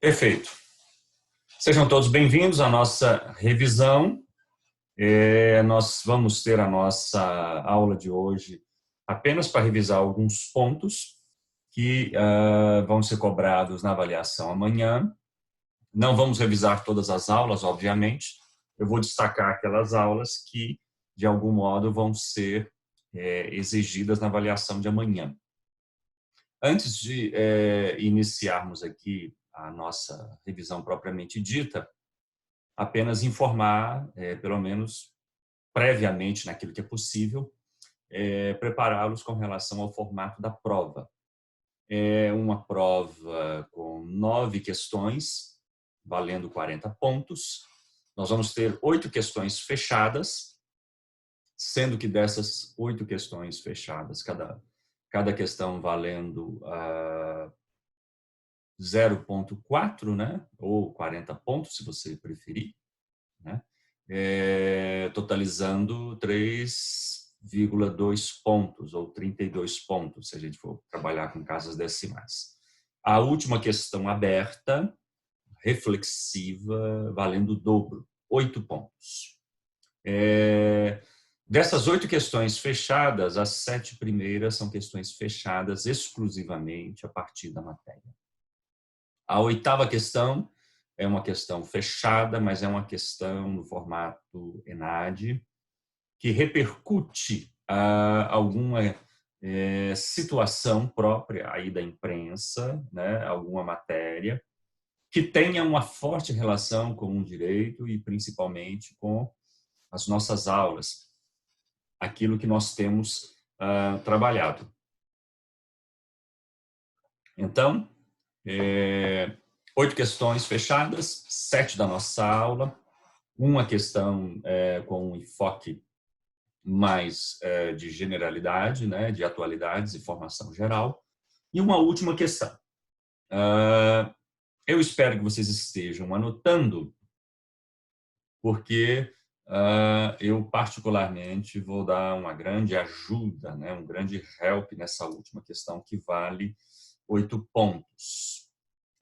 Perfeito. Sejam todos bem-vindos à nossa revisão. Nós vamos ter a nossa aula de hoje apenas para revisar alguns pontos que vão ser cobrados na avaliação amanhã. Não vamos revisar todas as aulas, obviamente. Eu vou destacar aquelas aulas que, de algum modo, vão ser exigidas na avaliação de amanhã. Antes de iniciarmos aqui a nossa revisão propriamente dita, apenas informar, pelo menos previamente naquilo que é possível, prepará-los com relação ao formato da prova. É uma prova com 9 questões, valendo 40 pontos. Nós vamos ter 8 questões fechadas, sendo que dessas 8 questões fechadas, cada questão valendo 0,4, né? Ou 40 pontos, se você preferir, né? Totalizando 3,2 pontos, ou 32 pontos, se a gente for trabalhar com casas decimais. A última questão aberta, reflexiva, valendo o dobro, 8 pontos. Dessas 8 questões fechadas, as 7 primeiras são questões fechadas exclusivamente a partir da matéria. A 8ª questão é uma questão fechada, mas é uma questão no formato ENAD, que repercute alguma situação própria aí da imprensa, né, alguma matéria, que tenha uma forte relação com o direito e principalmente com as nossas aulas, aquilo que nós temos trabalhado. Então, 8 questões fechadas, 7 da nossa aula, uma questão com um enfoque mais de generalidade, né, de atualidades e formação geral, e uma última questão. Eu espero que vocês estejam anotando, porque eu particularmente vou dar uma grande ajuda, né, um grande help nessa última questão que vale 8 pontos.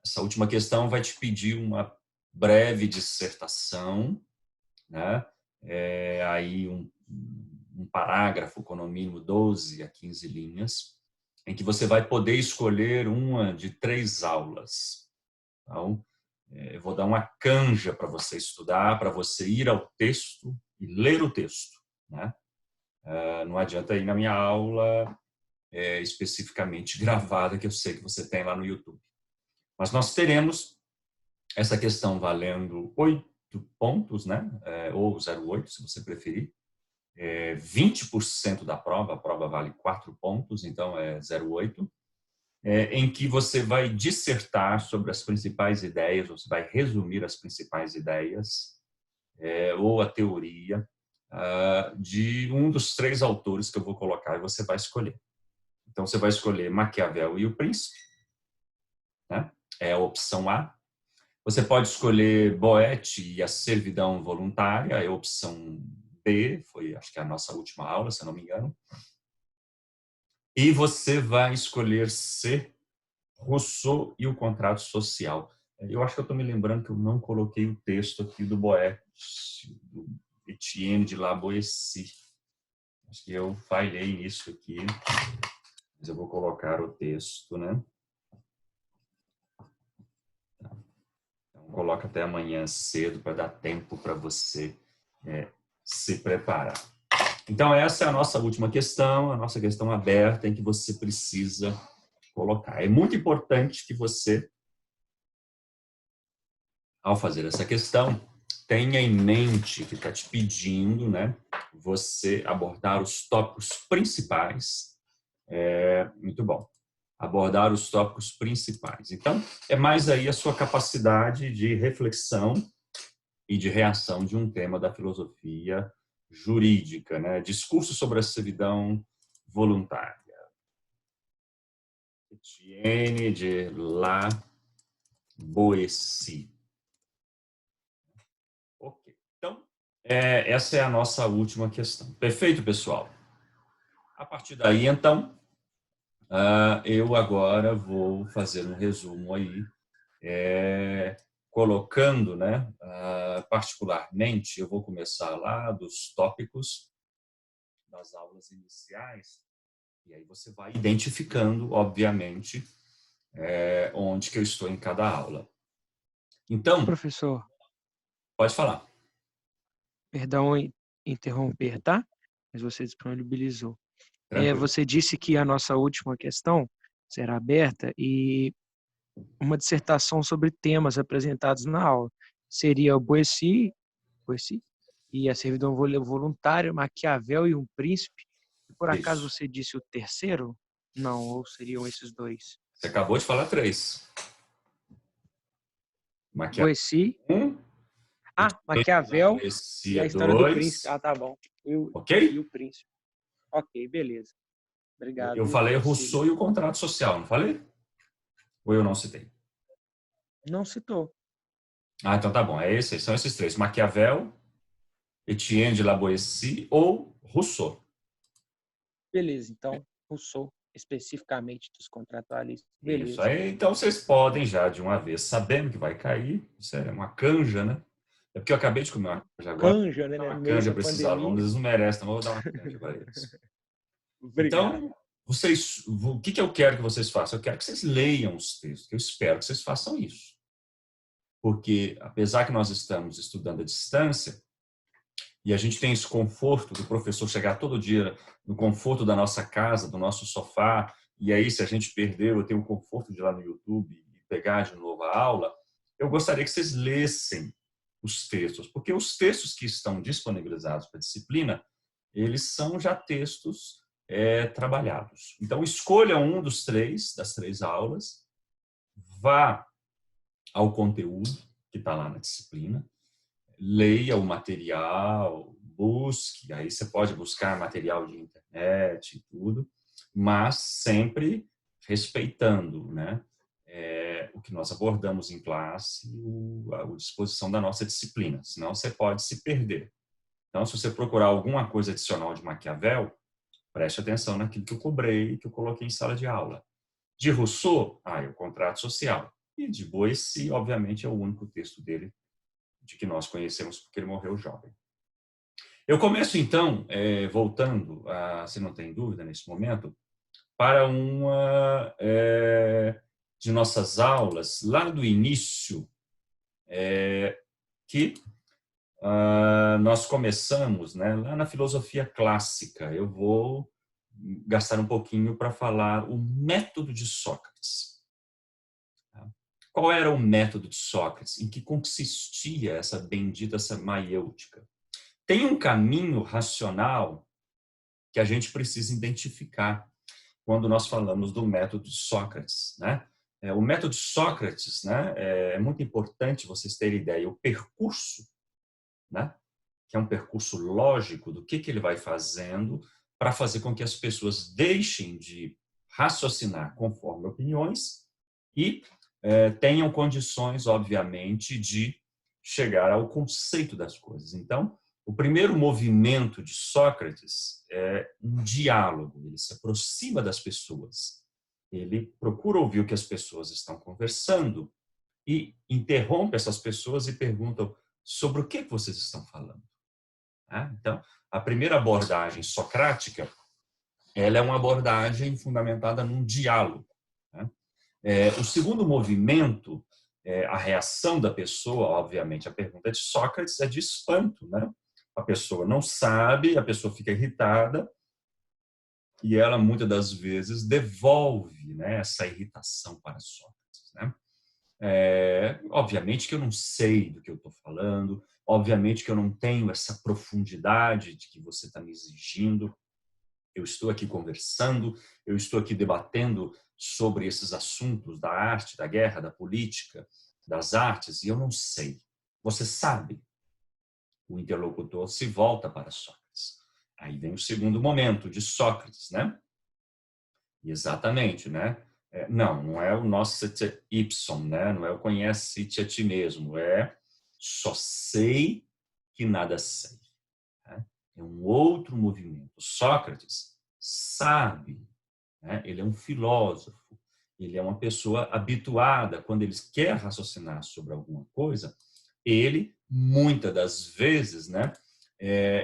Essa última questão vai te pedir uma breve dissertação, né? Aí um parágrafo com no mínimo 12 a 15 linhas, em que você vai poder escolher uma de 3 aulas. Então, eu vou dar uma canja para você estudar, para você ir ao texto e ler o texto, né? Não adianta ir na minha aula especificamente gravada, que eu sei que você tem lá no YouTube. Mas nós teremos essa questão valendo 8 pontos, né? Ou 0,8, se você preferir. 20% da prova, a prova vale 4 pontos, então é 0,8, em que você vai dissertar sobre as principais ideias, você vai resumir as principais ideias, ou a teoria de um dos 3 autores que eu vou colocar e você vai escolher. Então, você vai escolher Maquiavel e o Príncipe, né? É a opção A. Você pode escolher Boete e a Servidão Voluntária, é a opção B, foi acho que a nossa última aula, se eu não me engano. E você vai escolher C, Rousseau e o Contrato Social. Eu acho que eu estou me lembrando que eu não coloquei o texto aqui do Boete, do Etienne de La Boétie. Acho que eu falhei nisso aqui, mas eu vou colocar o texto, né? Então, coloca até amanhã cedo para dar tempo para você se preparar. Então, essa é a nossa última questão, a nossa questão aberta em que você precisa colocar. É muito importante que você, ao fazer essa questão, tenha em mente que está te pedindo, né, você abordar os tópicos principais. Muito bom. Abordar os tópicos principais. Então, é mais aí a sua capacidade de reflexão e de reação de um tema da filosofia jurídica, né? Discurso sobre a servidão voluntária. Etienne de La Boétie. Ok. Então, essa é a nossa última questão. Perfeito, pessoal? A partir daí, então, eu agora vou fazer um resumo aí colocando, né, particularmente, eu vou começar lá dos tópicos das aulas iniciais, e aí você vai identificando, obviamente, onde que eu estou em cada aula. Então, Professor, pode falar. perdão em interromper, tá? Mas você disponibilizou. Tranquilo. Você disse que a nossa última questão será aberta e uma dissertação sobre temas apresentados na aula. Seria o Boeci e a servidão voluntária, Maquiavel e um príncipe. E por acaso Isso. você disse o terceiro? Não, ou seriam esses dois? Você acabou de falar 3. Maquiavel Boeci, 1, Maquiavel e Laboessia a história do príncipe. 2, Ah, tá bom. ok? E o príncipe. Ok, beleza. Eu Obrigado. falei Prossiga. Rousseau e o contrato social, não falei? Ou eu não citei? Não citou. Então tá bom. São esses 3. Maquiavel, Etienne de La Boétie ou Rousseau. Beleza, então, Rousseau, especificamente dos contratualistas. Isso. Beleza. Aí, então vocês podem já de uma vez, sabendo que vai cair, isso é uma canja, né? É porque eu acabei de comer uma canja agora. Canja, Vou né? dar No uma meio canja da para esses alunos, pandemia. eles não merecem, então eu vou dar uma canja para eles. Obrigado. Então, o que eu quero que vocês façam? Eu quero que vocês leiam os textos, eu espero que vocês façam isso. Porque, apesar que nós estamos estudando à distância, e a gente tem esse conforto do professor chegar todo dia no conforto da nossa casa, do nosso sofá, e aí, se a gente perdeu, eu tenho o conforto de ir lá no YouTube e pegar de novo a aula, eu gostaria que vocês lessem os textos, porque os textos que estão disponibilizados para a disciplina, eles são já textos trabalhados. Então, escolha um dos 3, das 3 aulas, vá ao conteúdo que está lá na disciplina, leia o material, busque, aí você pode buscar material de internet e tudo, mas sempre respeitando, né, o que nós abordamos em classe, a disposição da nossa disciplina, senão você pode se perder. Então, se você procurar alguma coisa adicional de Maquiavel, preste atenção naquilo que eu cobrei, que eu coloquei em sala de aula. De Rousseau, é o contrato social. E de Boétie, obviamente, é o único texto dele de que nós conhecemos porque ele morreu jovem. Eu começo, então, voltando, se não tem dúvida nesse momento, para uma de nossas aulas, lá do início, que nós começamos, né, lá na filosofia clássica. Eu vou gastar um pouquinho para falar o método de Sócrates. Qual era o método de Sócrates? Em que consistia essa bendita essa maiêutica? Tem um caminho racional que a gente precisa identificar quando nós falamos do método de Sócrates, né? O método de Sócrates, né, é muito importante vocês terem ideia. O percurso, né, que é um percurso lógico do que ele vai fazendo para fazer com que as pessoas deixem de raciocinar conforme opiniões e tenham condições, obviamente, de chegar ao conceito das coisas. Então, o primeiro movimento de Sócrates é um diálogo, ele se aproxima das pessoas, ele procura ouvir o que as pessoas estão conversando e interrompe essas pessoas e pergunta sobre o que vocês estão falando. Então, a primeira abordagem socrática, ela é uma abordagem fundamentada num diálogo. O segundo movimento, a reação da pessoa, obviamente, a pergunta de Sócrates é de espanto, né? A pessoa não sabe, a pessoa fica irritada e ela, muitas das vezes, devolve, né, essa irritação para Sócrates, né? Obviamente que eu não sei do que eu estou falando, obviamente que eu não tenho essa profundidade de que você está me exigindo. Eu estou aqui conversando, eu estou aqui debatendo sobre esses assuntos da arte, da guerra, da política, das artes, e eu não sei. Você sabe? O interlocutor se volta para Sócrates. Aí vem o segundo momento de Sócrates, né? Exatamente, né? Não é o nosso ipsum, né? Não é o conhece-te a ti mesmo, é só sei que nada sei. Né? É um outro movimento. Sócrates sabe, né? Ele é um filósofo, ele é uma pessoa habituada, quando ele quer raciocinar sobre alguma coisa, ele, muitas das vezes, né,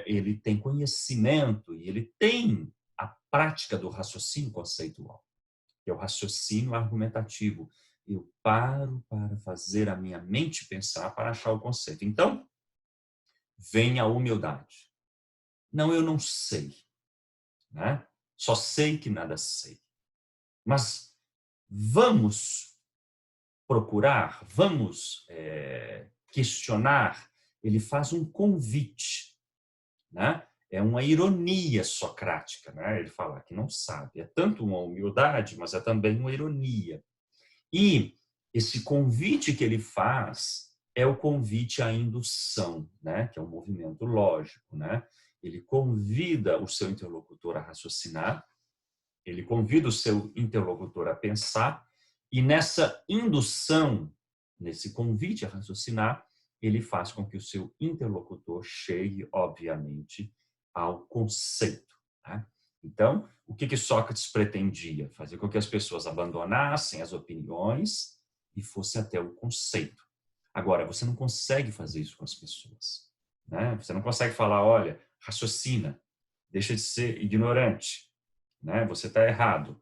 ele tem conhecimento e ele tem a prática do raciocínio conceitual, que é o raciocínio argumentativo. Eu paro para fazer a minha mente pensar para achar o conceito. Então, vem a humildade. Não, eu não sei, né? Só sei que nada sei. Mas vamos procurar, vamos questionar. Ele faz um convite, né? É uma ironia socrática, né? Ele fala que não sabe. É tanto uma humildade, mas é também uma ironia. E esse convite que ele faz é o convite à indução, né? Que é um movimento lógico, né? Ele convida o seu interlocutor a raciocinar, ele convida o seu interlocutor a pensar, e nessa indução, nesse convite a raciocinar, ele faz com que o seu interlocutor chegue, obviamente, ao conceito, né? Então, o que Sócrates pretendia? Fazer com que as pessoas abandonassem as opiniões e fossem até o conceito. Agora, você não consegue fazer isso com as pessoas, né? Você não consegue falar, olha, raciocina, deixa de ser ignorante, né? Você está errado.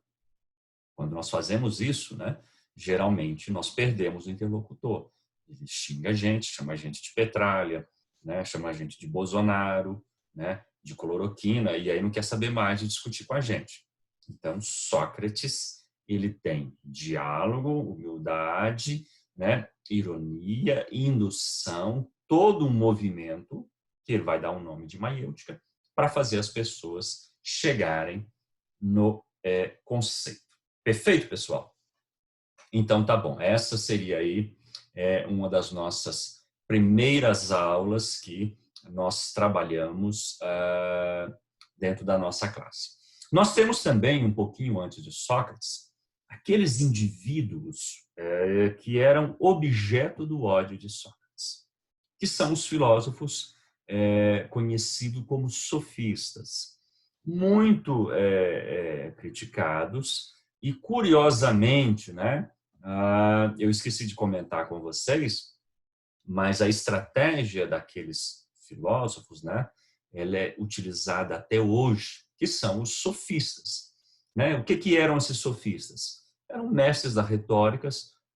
Quando nós fazemos isso, né, geralmente nós perdemos o interlocutor. Ele xinga a gente, chama a gente de petralha, né, chama a gente de Bolsonaro, né, de cloroquina, e aí não quer saber mais de discutir com a gente. Então, Sócrates, ele tem diálogo, humildade, né, ironia, indução, todo um movimento, que ele vai dar um nome de maiêutica, para fazer as pessoas chegarem no conceito. Perfeito, pessoal? Então, tá bom. Essa seria aí uma das nossas primeiras aulas que nós trabalhamos dentro da nossa classe. Nós temos também, um pouquinho antes de Sócrates, aqueles indivíduos que eram objeto do ódio de Sócrates, que são os filósofos conhecidos como sofistas, muito criticados. E, curiosamente, né, eu esqueci de comentar com vocês, mas a estratégia daqueles filósofos, né, ela é utilizada até hoje, que são os sofistas, né? O que eram esses sofistas? Eram mestres da retórica,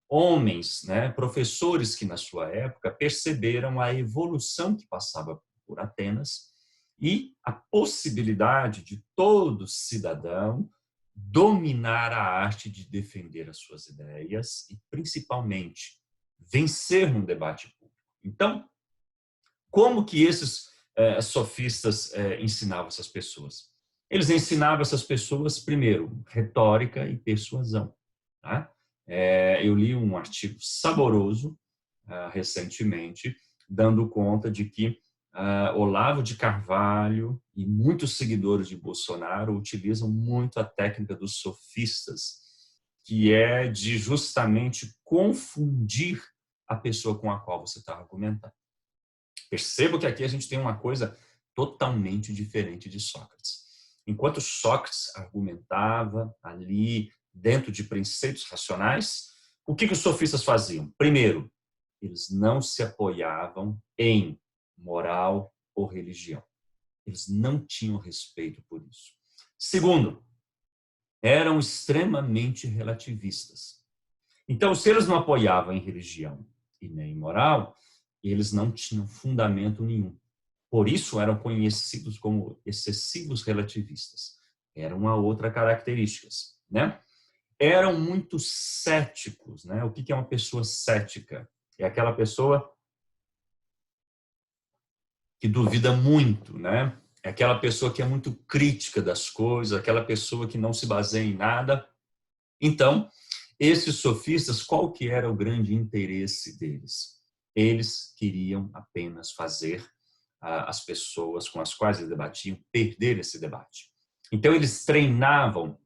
homens, né, professores que, na sua época, perceberam a evolução que passava por Atenas e a possibilidade de todo cidadão dominar a arte de defender as suas ideias e, principalmente, vencer num debate público. Então, como que esses sofistas ensinavam essas pessoas? Eles ensinavam essas pessoas, primeiro, retórica e persuasão. Tá? Eu li um artigo saboroso recentemente, dando conta de que Olavo de Carvalho e muitos seguidores de Bolsonaro utilizam muito a técnica dos sofistas, que é de justamente confundir a pessoa com a qual você está argumentando. Perceba que aqui a gente tem uma coisa totalmente diferente de Sócrates. Enquanto Sócrates argumentava ali dentro de preceitos racionais, o que os sofistas faziam? Primeiro, eles não se apoiavam em moral ou religião. Eles não tinham respeito por isso. Segundo, eram extremamente relativistas. Então, se eles não apoiavam em religião e nem em moral, eles não tinham fundamento nenhum. Por isso, eram conhecidos como excessivos relativistas. Era uma outra característica, né? Eram muito céticos, né? O que é uma pessoa cética? É aquela pessoa que duvida muito, né? É aquela pessoa que é muito crítica das coisas, aquela pessoa que não se baseia em nada. Então, esses sofistas, qual que era o grande interesse deles? Eles queriam apenas fazer as pessoas com as quais eles debatiam perder esse debate. Então, eles treinavam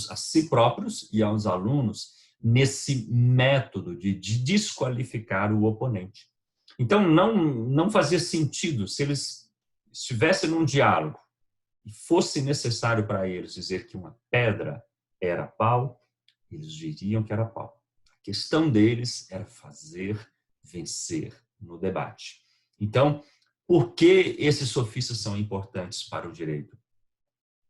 a si próprios e aos alunos nesse método de desqualificar o oponente. Então, não fazia sentido se eles estivessem num diálogo e fosse necessário para eles dizer que uma pedra era pau, eles diriam que era pau. A questão deles era fazer vencer no debate. Então, por que esses sofistas são importantes para o direito?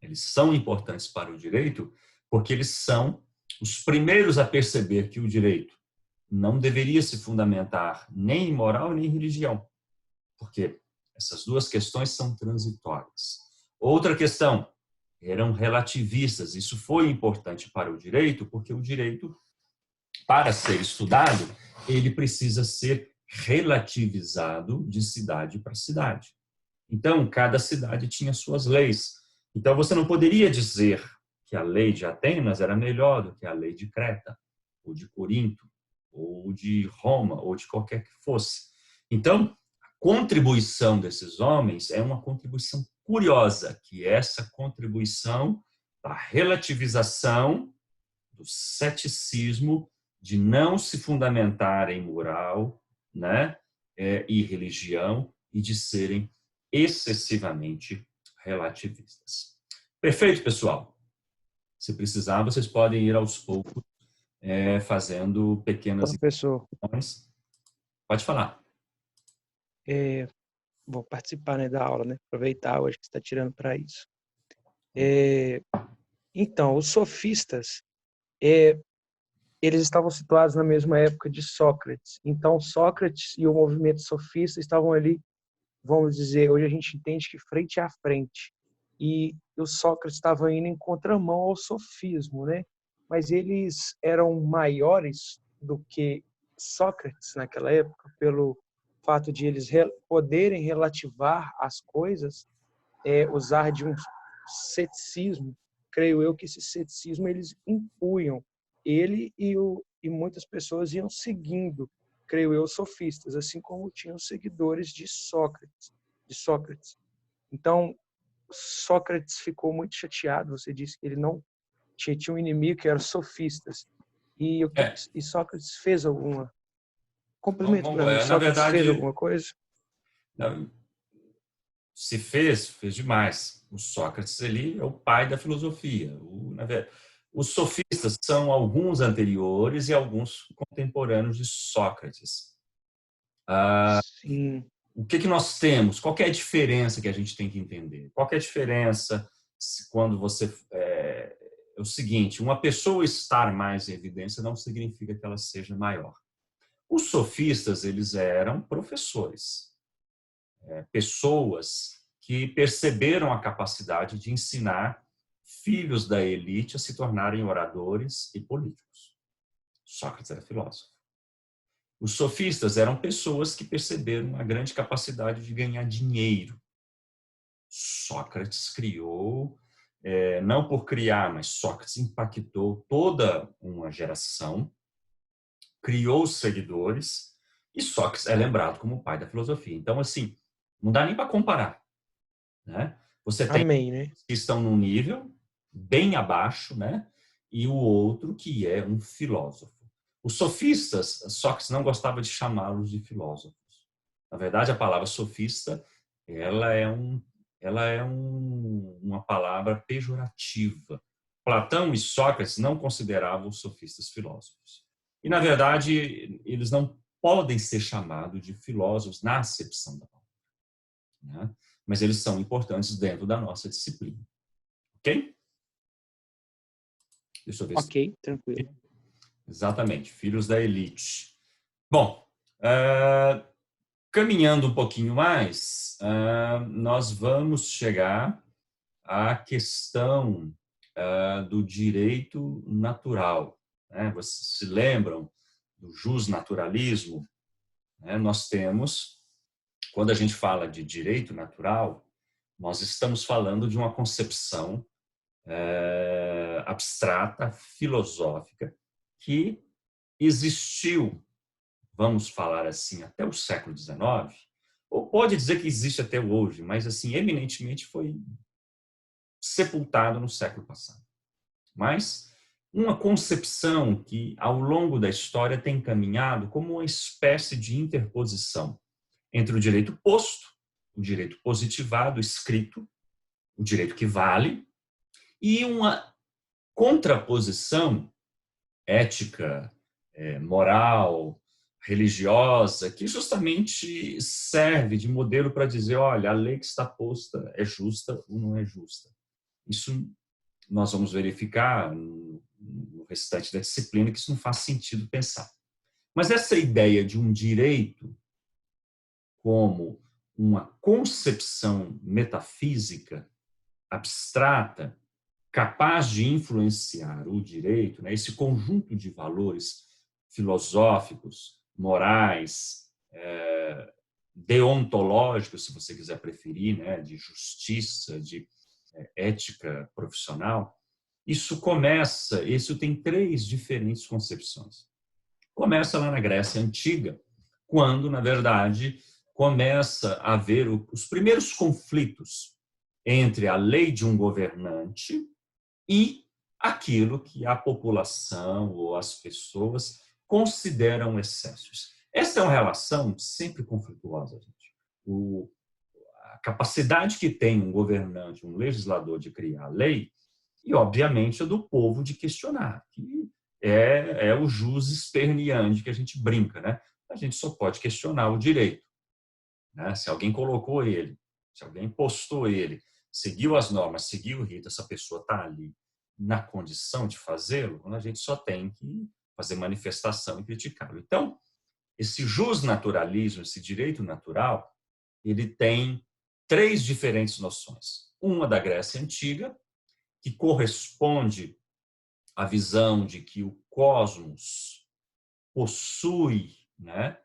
Eles são importantes para o direito porque eles são os primeiros a perceber que o direito não deveria se fundamentar nem em moral nem em religião, porque essas duas questões são transitórias. Outra questão, eram relativistas. Isso foi importante para o direito, porque o direito, para ser estudado, ele precisa ser relativizado de cidade para cidade. Então, cada cidade tinha suas leis. Então, você não poderia dizer que a lei de Atenas era melhor do que a lei de Creta, ou de Corinto, ou de Roma, ou de qualquer que fosse. Então, a contribuição desses homens é uma contribuição curiosa, que é essa contribuição da relativização, do ceticismo, de não se fundamentar em moral, né, e religião, e de serem excessivamente relativistas. Perfeito, pessoal? Se precisar, vocês podem ir aos poucos fazendo pequenas Professor, informações. Pode falar. vou participar, né, da aula, né? Aproveitar hoje que você está tirando para isso. Então, os sofistas, eles estavam situados na mesma época de Sócrates. Então, Sócrates e o movimento sofista estavam ali, vamos dizer, hoje a gente entende que frente a frente. E o Sócrates estava indo em contramão ao sofismo, né? Mas eles eram maiores do que Sócrates naquela época, pelo fato de eles poderem relativar as coisas, usar de um ceticismo. Creio eu que esse ceticismo eles impunham. Ele e muitas pessoas iam seguindo, creio eu, sofistas, assim como tinham seguidores de Sócrates. Então, Sócrates ficou muito chateado. Você disse que ele não tinha um inimigo que eram os sofistas. E Sócrates fez alguma... Complemento para mim. Na Sócrates fez verdade, alguma coisa? se fez demais. O Sócrates ele é o pai da filosofia. Os sofistas são alguns anteriores e alguns contemporâneos de Sócrates. Sim. O que nós temos? Qual é a diferença que a gente tem que entender? Qual é a diferença quando você... É o seguinte, uma pessoa estar mais em evidência não significa que ela seja maior. Os sofistas, eles eram professores, pessoas que perceberam a capacidade de ensinar filhos da elite a se tornarem oradores e políticos. Sócrates era filósofo. Os sofistas eram pessoas que perceberam a grande capacidade de ganhar dinheiro. Sócrates criou, não por criar, mas Sócrates impactou toda uma geração, criou seguidores, e Sócrates é lembrado como o pai da filosofia. Então, assim, não dá nem para comparar, né? Você tem Amém, né? que estão num nível bem abaixo, né? E o outro que é um filósofo. Os sofistas, Sócrates não gostava de chamá-los de filósofos. Na verdade, a palavra sofista, ela é uma palavra pejorativa. Platão e Sócrates não consideravam os sofistas filósofos. E, na verdade, eles não podem ser chamados de filósofos na acepção da palavra, né? Mas eles são importantes dentro da nossa disciplina. Ok? Deixa eu ver Ok, tranquilo. Exatamente, filhos da elite. Bom, caminhando um pouquinho mais, nós vamos chegar à questão do direito natural, né? Vocês se lembram do jusnaturalismo? Né? Nós temos, quando a gente fala de direito natural, nós estamos falando de uma concepção abstrata, filosófica, que existiu, vamos falar assim, até o século XIX, ou pode dizer que existe até hoje, mas assim, eminentemente foi sepultado no século passado. Mas uma concepção que, ao longo da história, tem caminhado como uma espécie de interposição entre o direito posto, o direito positivado, escrito, o direito que vale, e uma contraposição ética, moral, religiosa, que justamente serve de modelo para dizer, olha, a lei que está posta é justa ou não é justa. Isso nós vamos verificar no restante da disciplina que isso não faz sentido pensar. Mas essa ideia de um direito como uma concepção metafísica abstrata, capaz de influenciar o direito, né, esse conjunto de valores filosóficos, morais, deontológicos, se você quiser preferir, né, de justiça, de ética profissional, isso tem três diferentes concepções. Começa lá na Grécia Antiga, quando, na verdade, começa a haver os primeiros conflitos entre a lei de um governante e aquilo que a população ou as pessoas consideram excessos. Essa é uma relação sempre conflituosa, gente. A capacidade que tem um governante, um legislador de criar lei, e, obviamente, a do povo de questionar, que é o jus esperneandi que a gente brinca, né? A gente só pode questionar o direito, né? Se alguém colocou ele, se alguém postou ele, seguiu as normas, seguiu o rito, essa pessoa está ali na condição de fazê-lo, a gente só tem que fazer manifestação e criticá-lo. Então, esse justnaturalismo, esse direito natural, ele tem três diferentes noções. Uma da Grécia Antiga, que corresponde à visão de que o cosmos possui, né,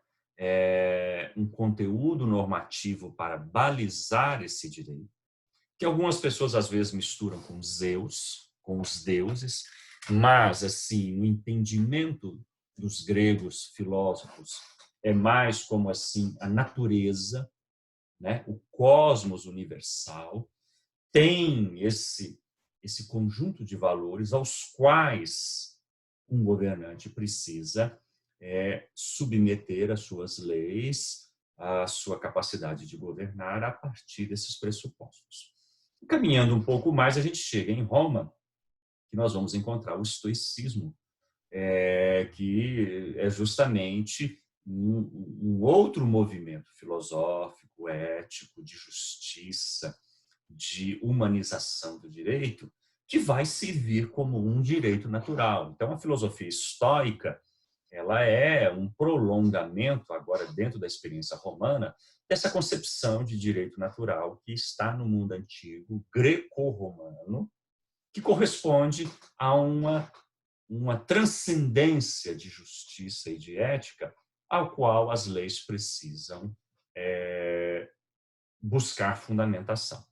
um conteúdo normativo para balizar esse direito, que algumas pessoas às vezes misturam com Zeus, com os deuses, mas assim, o entendimento dos gregos filósofos é mais como assim a natureza, né, o cosmos universal tem esse conjunto de valores aos quais um governante precisa submeter as suas leis, a sua capacidade de governar a partir desses pressupostos. Caminhando um pouco mais, a gente chega em Roma, que nós vamos encontrar o estoicismo, que é justamente um outro movimento filosófico, ético, de justiça, de humanização do direito, que vai servir como um direito natural. Então, a filosofia estoica, ela é um prolongamento, agora dentro da experiência romana, dessa concepção de direito natural que está no mundo antigo, greco-romano, que corresponde a uma transcendência de justiça e de ética ao qual as leis precisam buscar fundamentação,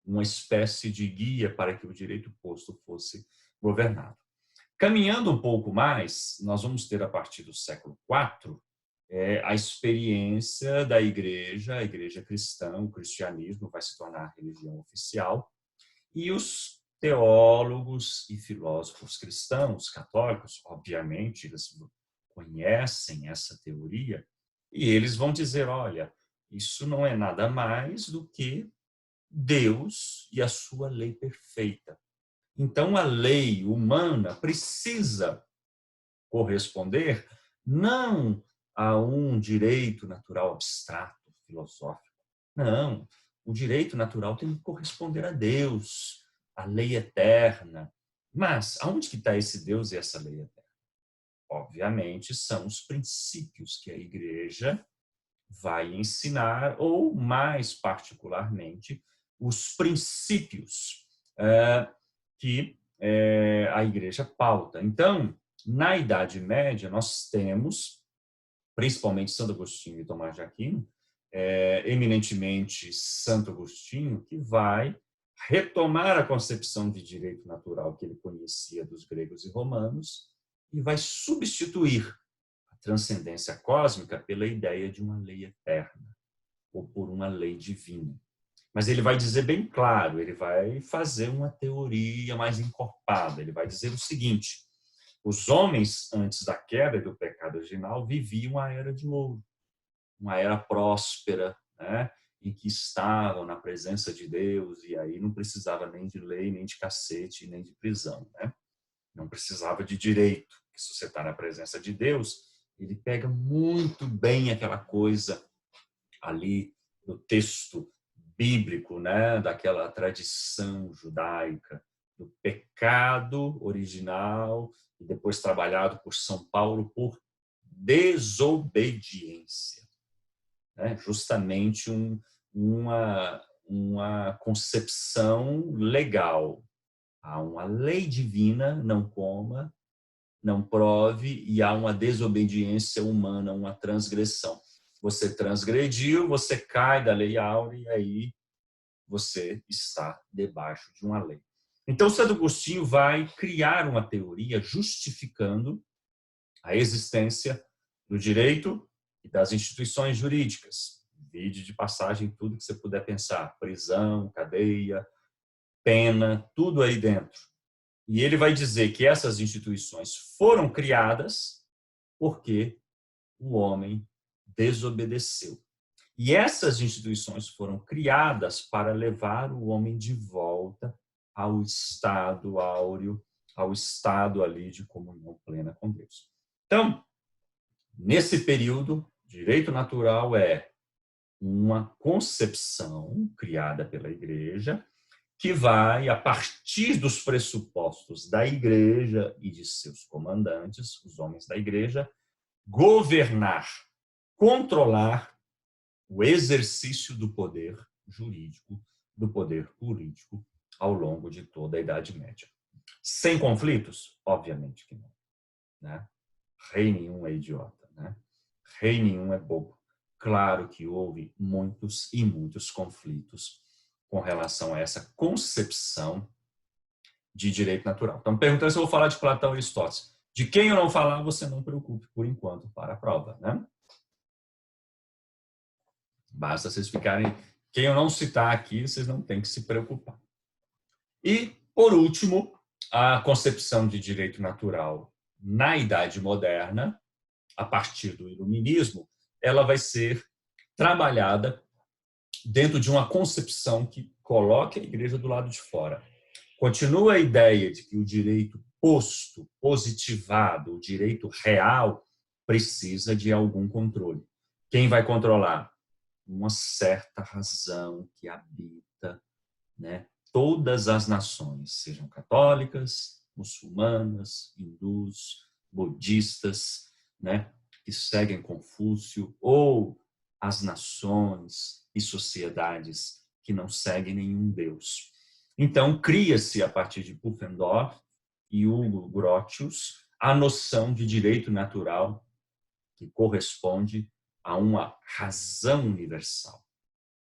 uma espécie de guia para que o direito posto fosse governado. Caminhando um pouco mais, nós vamos ter, a partir do século IV, a experiência da igreja, a igreja cristã, o cristianismo vai se tornar a religião oficial, e os teólogos e filósofos cristãos, católicos, obviamente, eles conhecem essa teoria, e eles vão dizer, olha, isso não é nada mais do que Deus e a sua lei perfeita. Então, a lei humana precisa corresponder não a um direito natural abstrato, filosófico. Não, o direito natural tem que corresponder a Deus, a lei eterna. Mas aonde que está esse Deus e essa lei eterna? Obviamente, são os princípios que a igreja vai ensinar, ou mais particularmente, os princípios que a igreja pauta. Então, na Idade Média, nós temos, principalmente Santo Agostinho e Tomás de Aquino, eminentemente Santo Agostinho, que vai retomar a concepção de direito natural que ele conhecia dos gregos e romanos e vai substituir a transcendência cósmica pela ideia de uma lei eterna ou por uma lei divina. Mas ele vai dizer bem claro, ele vai fazer uma teoria mais encorpada. Ele vai dizer o seguinte: os homens, antes da queda e do pecado original, viviam a era de ouro, uma era próspera, né, em que estavam na presença de Deus, e aí não precisava nem de lei, nem de cacete, nem de prisão, né? Não precisava de direito, porque se você está na presença de Deus, ele pega muito bem aquela coisa ali do texto bíblico, né, daquela tradição judaica, do pecado original e depois trabalhado por São Paulo por desobediência, né? Justamente uma concepção legal. Há uma lei divina, não coma, não prove, e há uma desobediência humana, uma transgressão. Você transgrediu, você cai da lei áurea e aí você está debaixo de uma lei. Então, Santo Agostinho vai criar uma teoria justificando a existência do direito e das instituições jurídicas. Vide de passagem tudo que você puder pensar: prisão, cadeia, pena, tudo aí dentro. E ele vai dizer que essas instituições foram criadas porque o homem desobedeceu. E essas instituições foram criadas para levar o homem de volta ao estado áureo, ao estado ali de comunhão plena com Deus. Então, nesse período, direito natural é uma concepção criada pela Igreja que vai, a partir dos pressupostos da Igreja e de seus comandantes, os homens da Igreja, governar, controlar o exercício do poder jurídico, do poder político ao longo de toda a Idade Média. Sem conflitos? Obviamente que não, né? Rei nenhum é idiota, né? Rei nenhum é bobo. Claro que houve muitos e muitos conflitos com relação a essa concepção de direito natural. Então, perguntando se eu vou falar de Platão e Aristóteles. De quem eu não falar, você não preocupe, por enquanto, para a prova, né? Basta vocês ficarem... Quem eu não citar aqui, vocês não têm que se preocupar. E, por último, a concepção de direito natural na Idade Moderna, a partir do Iluminismo, ela vai ser trabalhada dentro de uma concepção que coloque a Igreja do lado de fora. Continua a ideia de que o direito posto, positivado, o direito real, precisa de algum controle. Quem vai controlar? Uma certa razão que habita, né, todas as nações, sejam católicas, muçulmanas, hindus, budistas, né, que seguem Confúcio, ou as nações e sociedades que não seguem nenhum Deus. Então, cria-se, a partir de Pufendorf e Hugo Grotius, a noção de direito natural que corresponde a uma razão universal.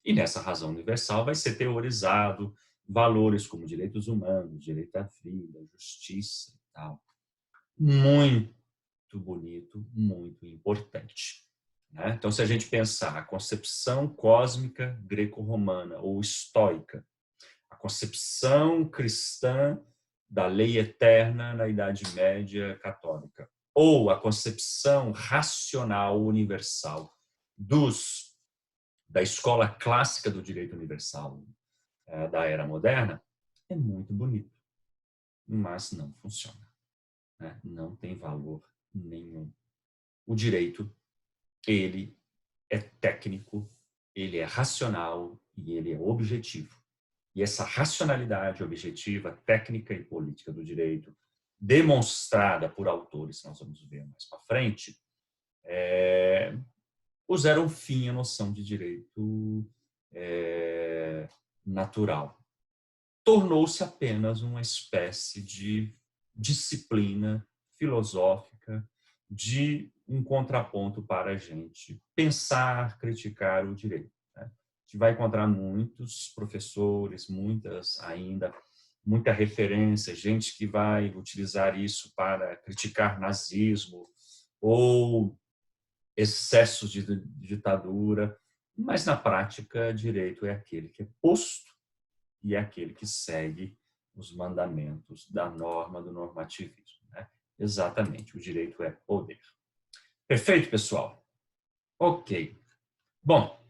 E nessa razão universal vai ser teorizado valores como direitos humanos, direito à vida, justiça e tal. Muito bonito, muito importante, né? Então, se a gente pensar a concepção cósmica greco-romana ou estoica, a concepção cristã da lei eterna na Idade Média católica, ou a concepção racional universal da escola clássica do direito universal da era moderna, é muito bonito, mas não funciona, né? Não tem valor nenhum. O direito, ele é técnico, ele é racional e ele é objetivo. E essa racionalidade objetiva, técnica e política do direito, demonstrada por autores que nós vamos ver mais para frente, puseram fim à noção de direito natural. Tornou-se apenas uma espécie de disciplina filosófica, de um contraponto para a gente pensar, criticar o direito, né? A gente vai encontrar muitos professores, muita referência, gente que vai utilizar isso para criticar nazismo ou excessos de ditadura, mas na prática, direito é aquele que é posto e é aquele que segue os mandamentos da norma do normativismo, né? Exatamente, o direito é poder. Perfeito, pessoal? Ok. Bom,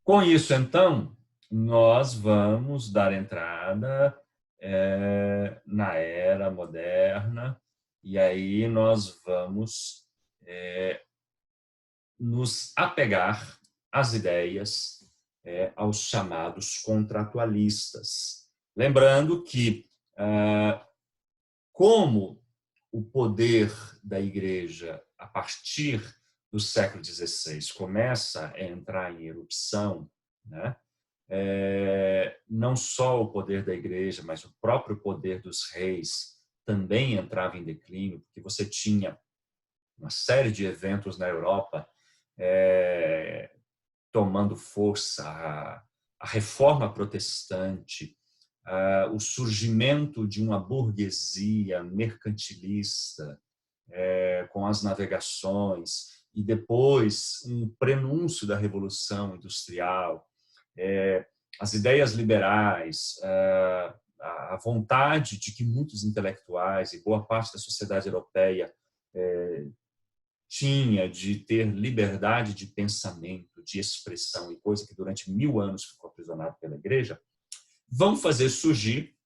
com isso, então, nós vamos dar entrada na era moderna, E aí nós vamos nos apegar às ideias, aos chamados contratualistas. Lembrando que, como o poder da Igreja, a partir do século XVI, começa a entrar em erupção, né? Não só o poder da Igreja, mas o próprio poder dos reis também entrava em declínio, porque você tinha uma série de eventos na Europa tomando força, a reforma protestante, o surgimento de uma burguesia mercantilista com as navegações, e depois um prenúncio da Revolução Industrial, as ideias liberais, a vontade de que muitos intelectuais e boa parte da sociedade europeia tinha de ter liberdade de pensamento, de expressão, e coisa que durante 1000 anos ficou aprisionado pela Igreja, vão fazer surgir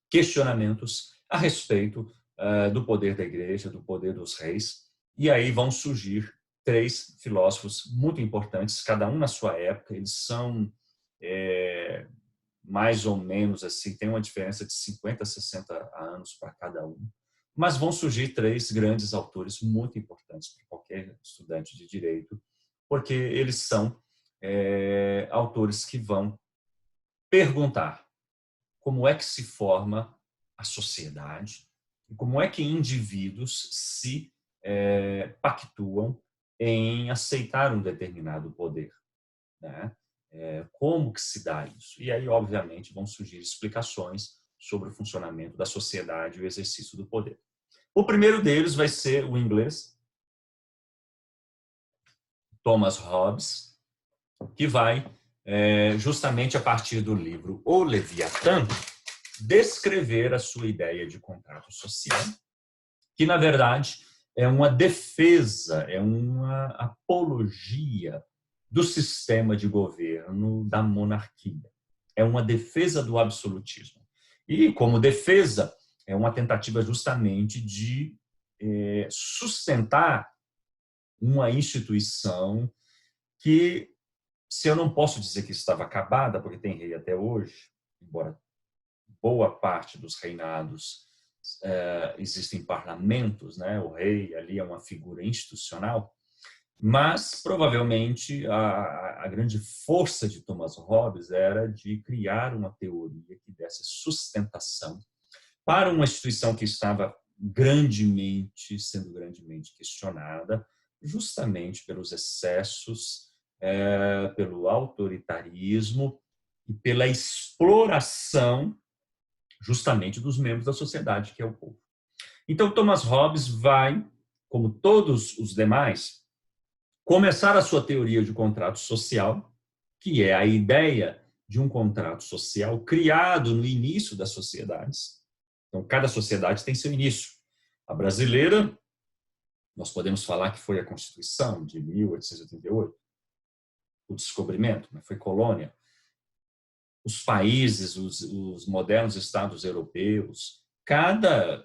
questionamentos a respeito do poder da Igreja, do poder dos reis, e aí vão surgir 3 filósofos muito importantes, cada um na sua época. Eles são mais ou menos assim, tem uma diferença de 50 a 60 anos para cada um, mas vão surgir 3 grandes autores muito importantes para qualquer estudante de direito, porque eles são autores que vão perguntar como é que se forma a sociedade e como é que indivíduos se pactuam em aceitar um determinado poder, né? Como que se dá isso? E aí, obviamente, vão surgir explicações sobre o funcionamento da sociedade e o exercício do poder. O primeiro deles vai ser o inglês Thomas Hobbes, que vai, justamente a partir do livro O Leviatã, descrever a sua ideia de contrato social, que, na verdade, é uma defesa, é uma apologia do sistema de governo da monarquia. É uma defesa do absolutismo. E, como defesa, é uma tentativa justamente de sustentar uma instituição que, se eu não posso dizer que estava acabada, porque tem rei até hoje, embora boa parte dos reinados existem parlamentos, né? O rei ali é uma figura institucional, mas provavelmente a grande força de Thomas Hobbes era de criar uma teoria que desse sustentação para uma instituição que estava sendo grandemente questionada, justamente pelos excessos, pelo autoritarismo e pela exploração justamente dos membros da sociedade, que é o povo. Então, Thomas Hobbes vai, como todos os demais, começar a sua teoria de contrato social, que é a ideia de um contrato social criado no início das sociedades. Então, cada sociedade tem seu início. A brasileira, nós podemos falar que foi a Constituição de 1888, o descobrimento, foi colônia. Os países, os modernos estados europeus, cada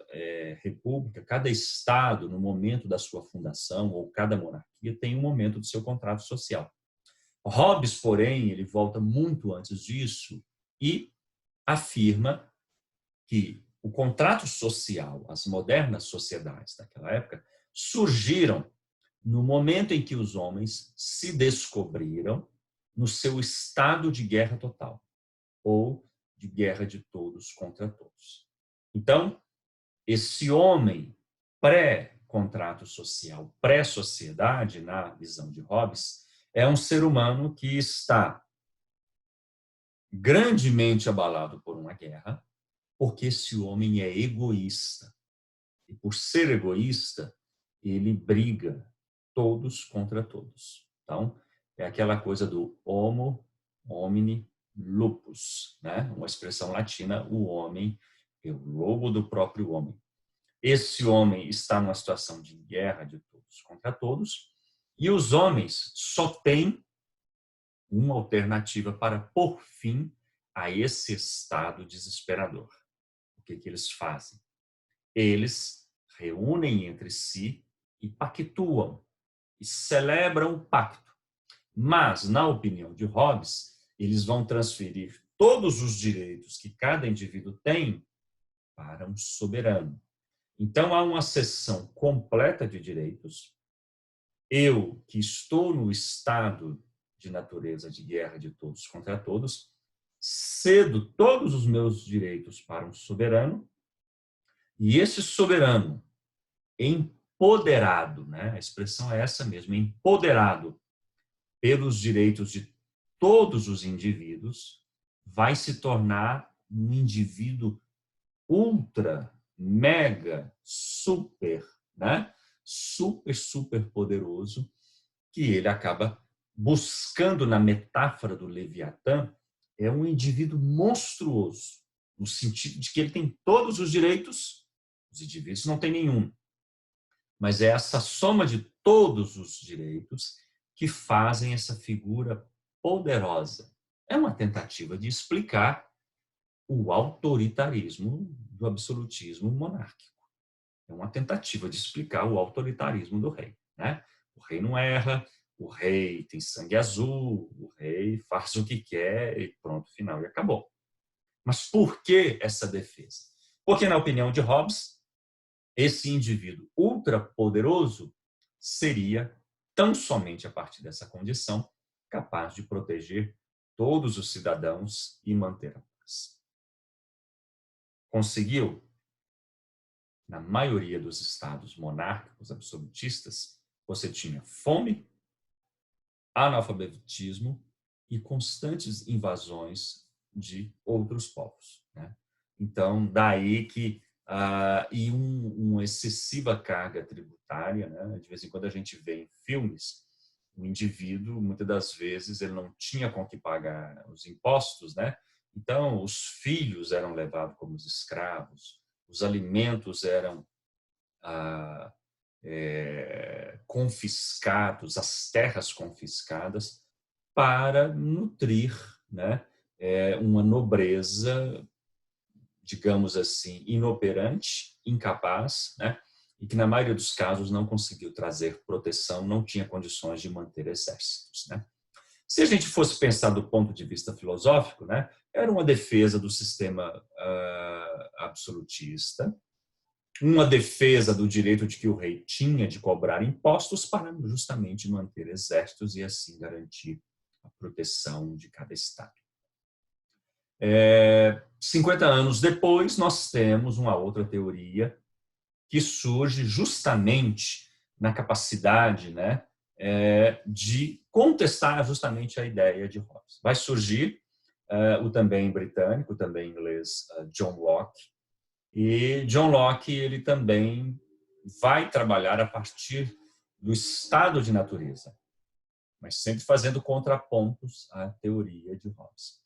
república, cada estado, no momento da sua fundação, ou cada monarquia, tem um momento do seu contrato social. Hobbes, porém, ele volta muito antes disso e afirma que o contrato social, as modernas sociedades daquela época, surgiram no momento em que os homens se descobriram no seu estado de guerra total, ou de guerra de todos contra todos. Então, esse homem pré-contrato social, pré-sociedade, na visão de Hobbes, é um ser humano que está grandemente abalado por uma guerra, porque esse homem é egoísta. E por ser egoísta, ele briga todos contra todos. Então, é aquela coisa do homo homini lupus, né? Uma expressão latina, o homem é o lobo do próprio homem. Esse homem está numa situação de guerra de todos contra todos, e os homens só têm uma alternativa para pôr fim a esse estado desesperador. O que eles fazem? Eles reúnem entre si e pactuam, e celebram o pacto. Mas, na opinião de Hobbes, eles vão transferir todos os direitos que cada indivíduo tem para um soberano. Então, há uma cessão completa de direitos. Eu, que estou no estado de natureza de guerra de todos contra todos, cedo todos os meus direitos para um soberano, e esse soberano, empoderado, né? A expressão é essa mesmo, empoderado pelos direitos de todos os indivíduos, vai se tornar um indivíduo ultra, mega, super, né? Super poderoso, que ele acaba buscando na metáfora do Leviatã, é um indivíduo monstruoso, no sentido de que ele tem todos os direitos, os indivíduos não têm nenhum. Mas é essa soma de todos os direitos que fazem essa figura poderosa. É uma tentativa de explicar o autoritarismo do absolutismo monárquico. É uma tentativa de explicar o autoritarismo do rei, né? O rei não erra, o rei tem sangue azul, o rei faz o que quer e pronto, final, e acabou. Mas por que essa defesa? Porque, na opinião de Hobbes, esse indivíduo ultrapoderoso seria, tão somente a partir dessa condição, capaz de proteger todos os cidadãos e manter a paz. Conseguiu? Na maioria dos estados monárquicos absolutistas, você tinha fome, analfabetismo e constantes invasões de outros povos, né? Então, daí que e uma excessiva carga tributária, né? De vez em quando a gente vê em filmes o indivíduo, muitas das vezes, ele não tinha com que pagar os impostos, né? Então, os filhos eram levados como escravos, os alimentos eram confiscados, as terras confiscadas, para nutrir, né, uma nobreza, digamos assim, inoperante, incapaz, né, e que na maioria dos casos não conseguiu trazer proteção, não tinha condições de manter exércitos, né. Se a gente fosse pensar do ponto de vista filosófico, né, era uma defesa do sistema absolutista, uma defesa do direito de que o rei tinha de cobrar impostos para justamente manter exércitos e assim garantir a proteção de cada estado. 50 anos depois, nós temos uma outra teoria que surge justamente na capacidade, né, de contestar justamente a ideia de Hobbes. Vai surgir o também britânico, também inglês, John Locke. E John Locke, ele também vai trabalhar a partir do estado de natureza, mas sempre fazendo contrapontos à teoria de Hobbes.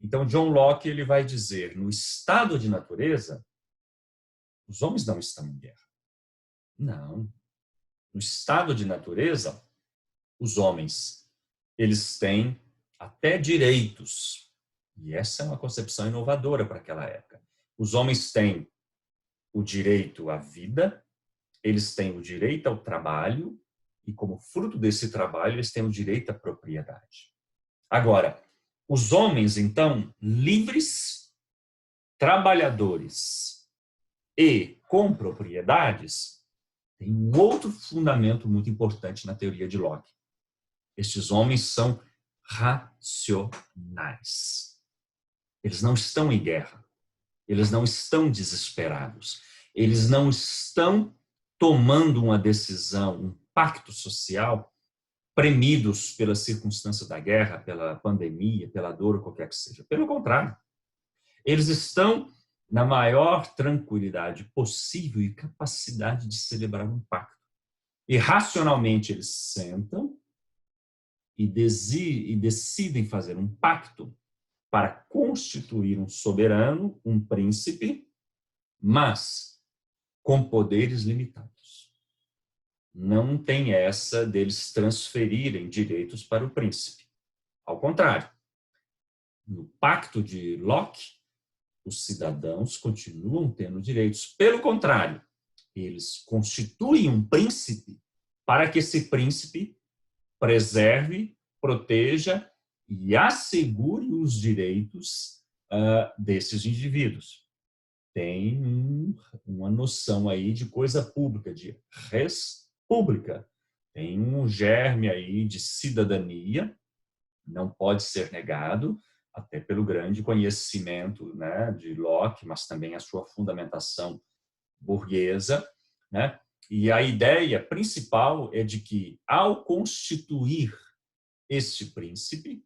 Então, John Locke, ele vai dizer, no estado de natureza, os homens não estão em guerra. Não. No estado de natureza, os homens, eles têm até direitos. E essa é uma concepção inovadora para aquela época. Os homens têm o direito à vida, eles têm o direito ao trabalho e, como fruto desse trabalho, eles têm o direito à propriedade. Agora, os homens, então, livres, trabalhadores e com propriedades, têm um outro fundamento muito importante na teoria de Locke. Estes homens são racionais. Eles não estão em guerra. Eles não estão desesperados. Eles não estão tomando uma decisão, um pacto social, premidos pela circunstância da guerra, pela pandemia, pela dor ou qualquer que seja. Pelo contrário, eles estão na maior tranquilidade possível e capacidade de celebrar um pacto. E racionalmente eles sentam e decidem fazer um pacto para constituir um soberano, um príncipe, mas com poderes limitados. Não tem essa deles transferirem direitos para o príncipe. Ao contrário, no pacto de Locke, os cidadãos continuam tendo direitos. Pelo contrário, eles constituem um príncipe para que esse príncipe preserve, proteja e assegure os direitos desses indivíduos. Tem uma noção aí de coisa pública, de res pública. Tem um germe aí de cidadania, não pode ser negado, até pelo grande conhecimento, né, de Locke, mas também a sua fundamentação burguesa, né? E a ideia principal é de que, ao constituir este príncipe,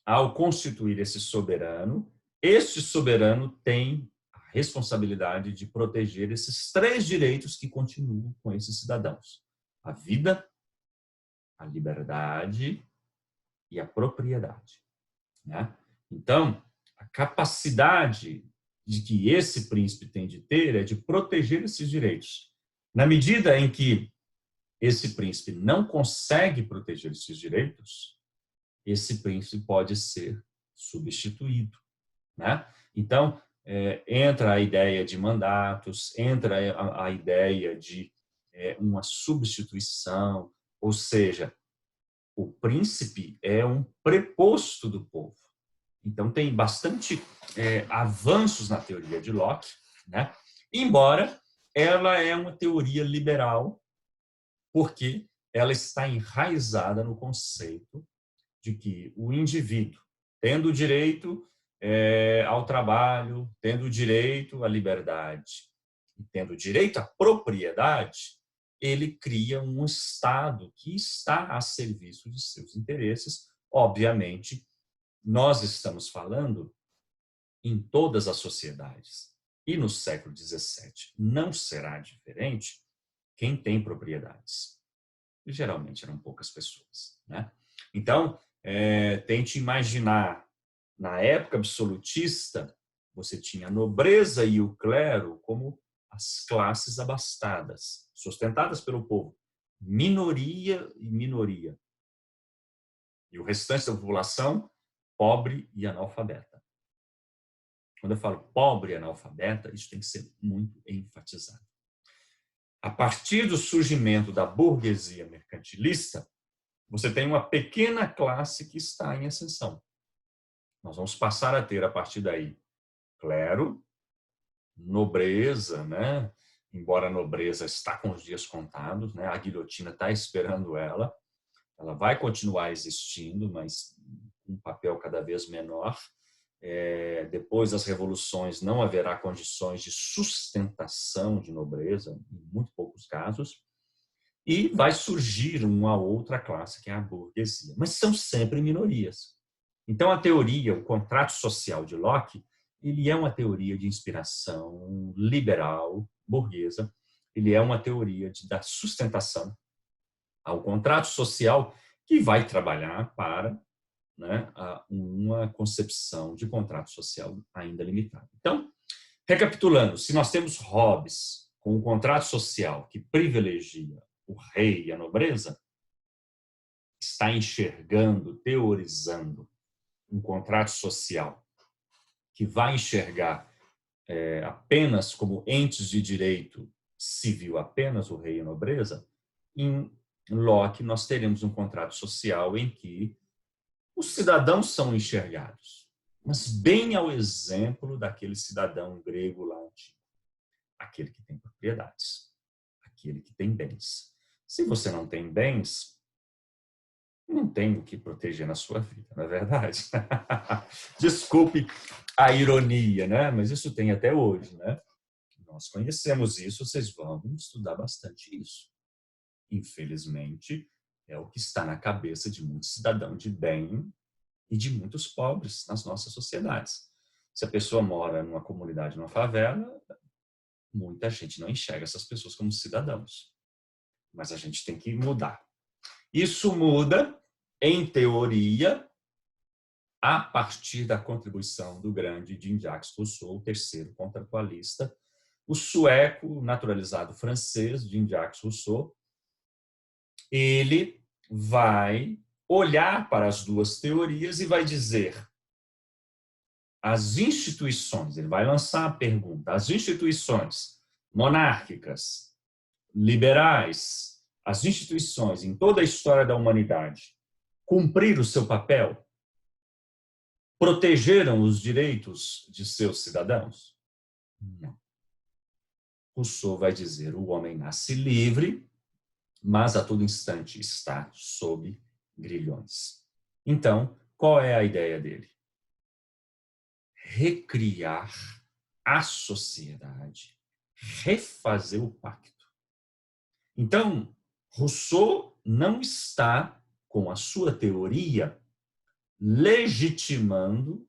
ao constituir esse soberano, este soberano tem a responsabilidade de proteger esses 3 direitos que continuam com esses cidadãos: a vida, a liberdade e a propriedade, né? Então, a capacidade de que esse príncipe tem de ter é de proteger esses direitos. Na medida em que esse príncipe não consegue proteger esses direitos, esse príncipe pode ser substituído, né? Então, entra a ideia de mandatos, entra a ideia de uma substituição, ou seja, o príncipe é um preposto do povo. Então, tem bastante avanços na teoria de Locke, né? Embora ela é uma teoria liberal, porque ela está enraizada no conceito de que o indivíduo, tendo direito ao trabalho, tendo direito à liberdade e tendo direito à propriedade, ele cria um Estado que está a serviço de seus interesses. Obviamente, nós estamos falando em todas as sociedades. E no século XVII não será diferente quem tem propriedades. E geralmente eram poucas pessoas, né? Então, tente imaginar, na época absolutista, você tinha a nobreza e o clero como as classes abastadas, sustentadas pelo povo. Minoria e minoria. E o restante da população, pobre e analfabeta. Quando eu falo pobre e analfabeta, isso tem que ser muito enfatizado. A partir do surgimento da burguesia mercantilista, você tem uma pequena classe que está em ascensão. Nós vamos passar a ter, a partir daí, clero, nobreza, né? Embora a nobreza está com os dias contados, né? A guilhotina está esperando ela vai continuar existindo, mas com um papel cada vez menor. Depois das revoluções não haverá condições de sustentação de nobreza, em muito poucos casos, e vai surgir uma outra classe, que é a burguesia. Mas são sempre minorias. Então, a teoria, o contrato social de Locke, ele é uma teoria de inspiração liberal, burguesa, ele é uma teoria da sustentação ao contrato social que vai trabalhar para, né, uma concepção de contrato social ainda limitada. Então, recapitulando, se nós temos Hobbes com um contrato social que privilegia o rei e a nobreza, está enxergando, teorizando um contrato social que vai enxergar apenas como entes de direito civil, apenas o rei e a nobreza, em Locke nós teremos um contrato social em que os cidadãos são enxergados, mas bem ao exemplo daquele cidadão grego lá antigo, aquele que tem propriedades, aquele que tem bens. Se você não tem bens, não tem o que proteger na sua vida, não é verdade? Desculpe a ironia, né? Mas isso tem até hoje, né? Nós conhecemos isso, vocês vão estudar bastante isso. Infelizmente, é o que está na cabeça de muitos cidadãos de bem e de muitos pobres nas nossas sociedades. Se a pessoa mora numa comunidade, numa favela, muita gente não enxerga essas pessoas como cidadãos. Mas a gente tem que mudar. Isso muda, em teoria, a partir da contribuição do grande Jean-Jacques Rousseau, o terceiro contratualista, o sueco naturalizado francês, Jean-Jacques Rousseau. Ele vai olhar para as duas teorias e vai dizer: as instituições, ele vai lançar a pergunta, as instituições monárquicas liberais, as instituições em toda a história da humanidade cumpriram o seu papel? Protegeram os direitos de seus cidadãos? Não. Rousseau vai dizer: o homem nasce livre, mas a todo instante está sob grilhões. Então, qual é a ideia dele? Recriar a sociedade, refazer o pacto. Então, Rousseau não está, com a sua teoria, legitimando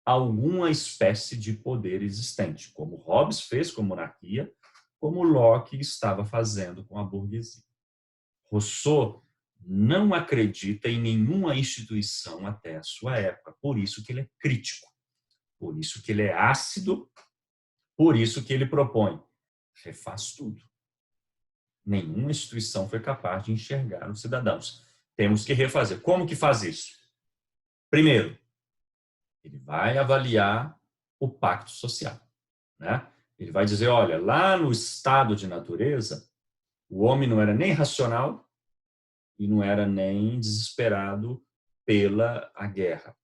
alguma espécie de poder existente, como Hobbes fez com a monarquia, como Locke estava fazendo com a burguesia. Rousseau não acredita em nenhuma instituição até a sua época, por isso que ele é crítico, por isso que ele é ácido, por isso que ele propõe: refaz tudo. Nenhuma instituição foi capaz de enxergar os cidadãos. Temos que refazer. Como que faz isso? Primeiro, ele vai avaliar o pacto social, né? Ele vai dizer: olha, lá no estado de natureza, o homem não era nem racional e não era nem desesperado pela a guerra.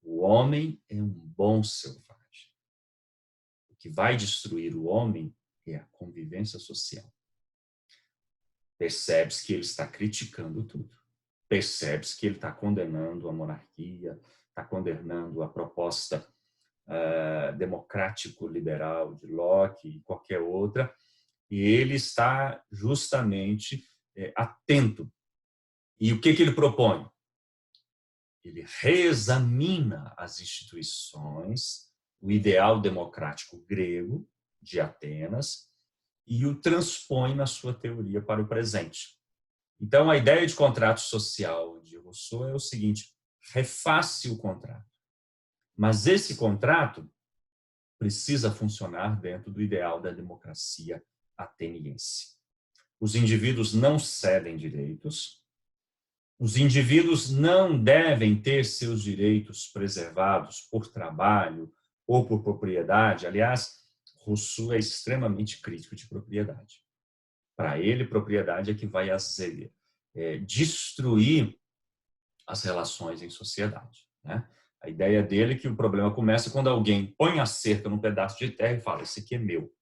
O homem é um bom selvagem. O que vai destruir o homem é a convivência social. Percebe-se que ele está criticando tudo. Percebe-se que ele está condenando a monarquia, está condenando a proposta democrático-liberal de Locke e qualquer outra, e ele está justamente atento. E o que ele propõe? Ele reexamina as instituições, o ideal democrático grego de Atenas, e o transpõe na sua teoria para o presente. Então, a ideia de contrato social de Rousseau é o seguinte: reface o contrato. Mas esse contrato precisa funcionar dentro do ideal da democracia ateniense. Os indivíduos não cedem direitos, os indivíduos não devem ter seus direitos preservados por trabalho ou por propriedade. Aliás, Rousseau é extremamente crítico de propriedade. Para ele, propriedade é que vai destruir as relações em sociedade, né? A ideia dele é que o problema começa quando alguém põe a cerca num pedaço de terra e fala: esse aqui é meu.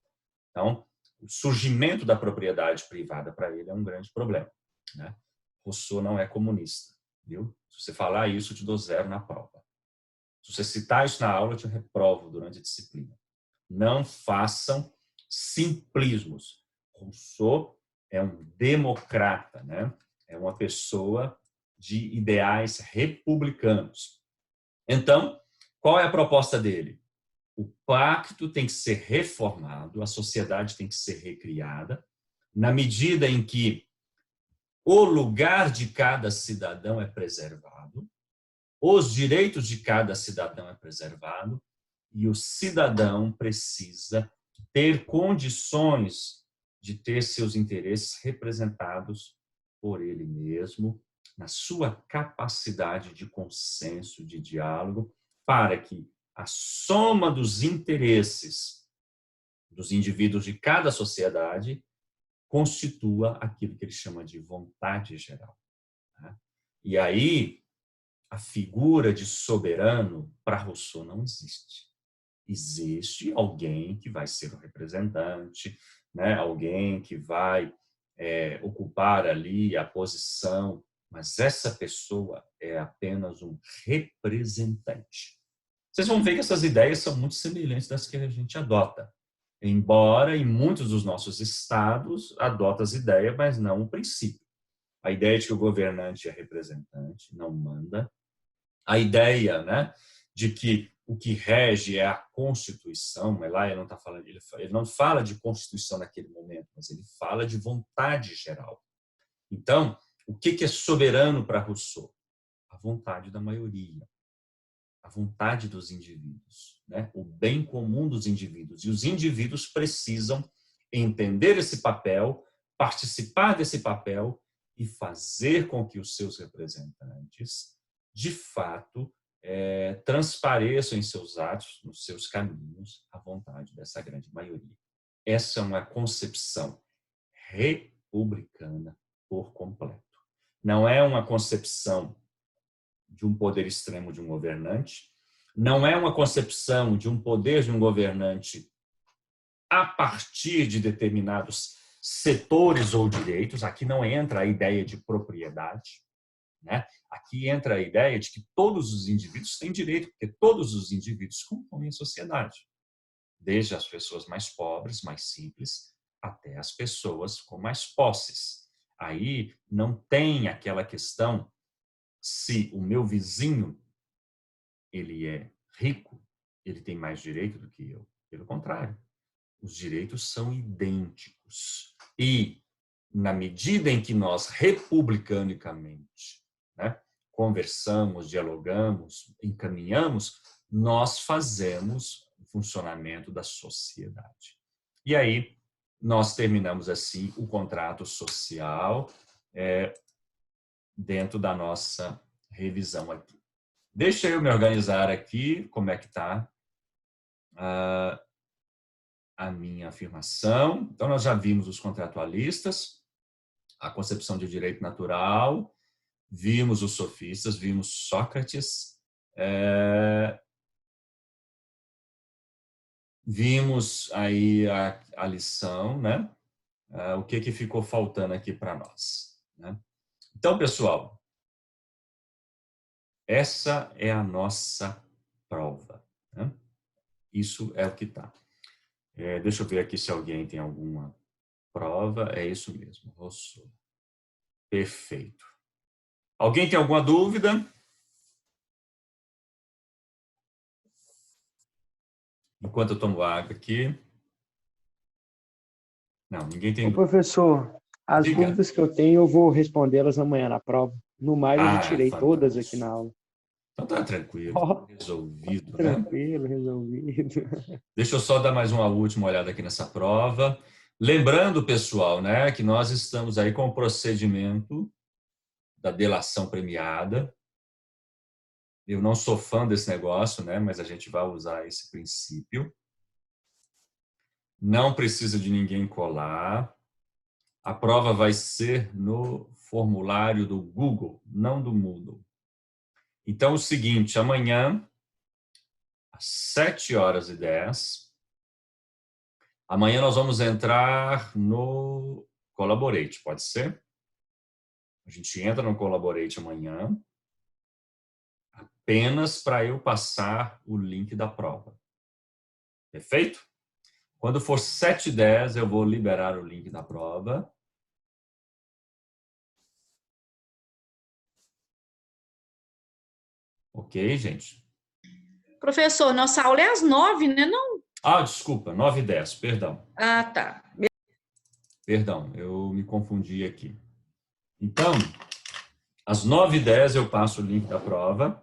Então, o surgimento da propriedade privada para ele é um grande problema, né? Rousseau não é comunista, viu? Se você falar isso, eu te dou 0 na prova. Se você citar isso na aula, eu te reprovo durante a disciplina. Não façam simplismos. Rousseau é um democrata, né? É uma pessoa de ideais republicanos. Então, qual é a proposta dele? O pacto tem que ser reformado, a sociedade tem que ser recriada, na medida em que o lugar de cada cidadão é preservado, os direitos de cada cidadão é preservado, e o cidadão precisa ter condições de ter seus interesses representados por ele mesmo, na sua capacidade de consenso, de diálogo, para que a soma dos interesses dos indivíduos de cada sociedade constitua aquilo que ele chama de vontade geral. E aí, a figura de soberano, para Rousseau, não existe. Existe alguém que vai ser o representante, né? Alguém que vai ocupar ali a posição, mas essa pessoa é apenas um representante. Vocês vão ver que essas ideias são muito semelhantes das que a gente adota, embora em muitos dos nossos estados adota as ideias, mas não o princípio. A ideia de que o governante é representante, não manda. A ideia, né, de que o que rege é a Constituição, mas lá ele não tá falando, ele não fala de Constituição naquele momento, mas ele fala de vontade geral. Então, o que é soberano para Rousseau? A vontade da maioria, a vontade dos indivíduos, né? O bem comum dos indivíduos. E os indivíduos precisam entender esse papel, participar desse papel e fazer com que os seus representantes, de fato, transpareçam em seus atos, nos seus caminhos, a vontade dessa grande maioria. Essa é uma concepção republicana por completo. Não é uma concepção de um poder extremo de um governante, não é uma concepção de um poder de um governante a partir de determinados setores ou direitos. Aqui não entra a ideia de propriedade, né? Aqui entra a ideia de que todos os indivíduos têm direito, porque todos os indivíduos compõem a sociedade, desde as pessoas mais pobres, mais simples, até as pessoas com mais posses. Aí não tem aquela questão se o meu vizinho ele é rico, ele tem mais direito do que eu. Pelo contrário, os direitos são idênticos. E, na medida em que nós, republicanicamente, né, conversamos, dialogamos, encaminhamos, nós fazemos o funcionamento da sociedade. E aí, nós terminamos, assim, o contrato social dentro da nossa revisão aqui. Deixa eu me organizar aqui, como é que está a minha afirmação. Então, nós já vimos os contratualistas, a concepção de direito natural, vimos os sofistas, vimos Sócrates, vimos aí a lição, né? O que ficou faltando aqui para nós, né? Então, pessoal, essa é a nossa prova, né? Isso é o que está. Deixa eu ver aqui se alguém tem alguma prova. É isso mesmo, Rousseau. Perfeito. Alguém tem alguma dúvida? Enquanto eu tomo água aqui. Não, ninguém tem Ô, dúvida. professor, as Diga. dúvidas que eu tenho, eu vou respondê-las amanhã na prova. No mais, eu já tirei todas aqui Fantástico. na aula. Então tá tranquilo, Ó, resolvido, né? tranquilo, resolvido. Deixa eu só dar mais uma última olhada aqui nessa prova. Lembrando, pessoal, né, que nós estamos aí com o procedimento da delação premiada. Eu não sou fã desse negócio, né, mas a gente vai usar esse princípio. Não precisa de ninguém colar. A prova vai ser no formulário do Google, não do Moodle. Então, o seguinte, amanhã, às 7h10, amanhã nós vamos entrar no Collaborate, pode ser? A gente entra no Collaborate amanhã, apenas para eu passar o link da prova. Perfeito? Quando for 7h10, eu vou liberar o link da prova. Ok, gente? Professor, nossa aula é às 9, né? Não? Desculpa, 9h10, perdão. Ah, tá. Perdão, eu me confundi aqui. Então, às 9h10 eu passo o link da prova.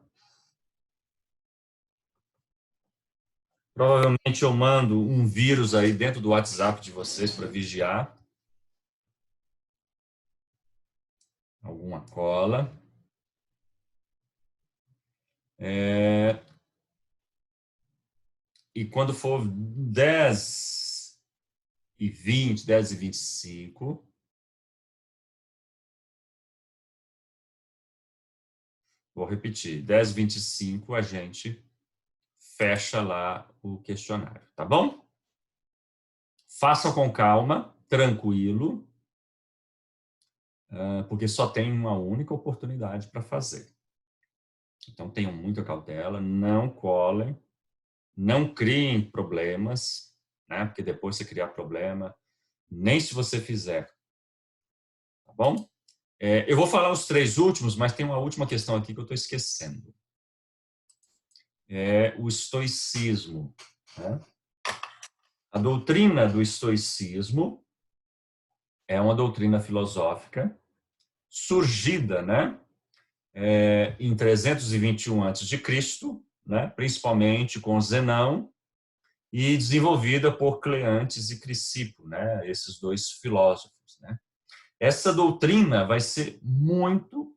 Provavelmente eu mando um vírus aí dentro do WhatsApp de vocês para vigiar. Alguma cola. E quando for 10h20, 10h25, vou repetir, 10h25 a gente fecha lá o questionário, tá bom? Façam com calma, tranquilo, porque só tem uma única oportunidade para fazer. Então tenham muita cautela, não colem, não criem problemas, né? Porque depois você criar problema, nem se você fizer, tá bom? Eu vou falar os 3 últimos, mas tem uma última questão aqui que eu estou esquecendo. É o estoicismo, né? A doutrina do estoicismo é uma doutrina filosófica surgida, né, em 321 a.C., né, principalmente com Zenão, e desenvolvida por Cleantes e Crisipo, né, esses 2 filósofos, né. Essa doutrina vai ser muito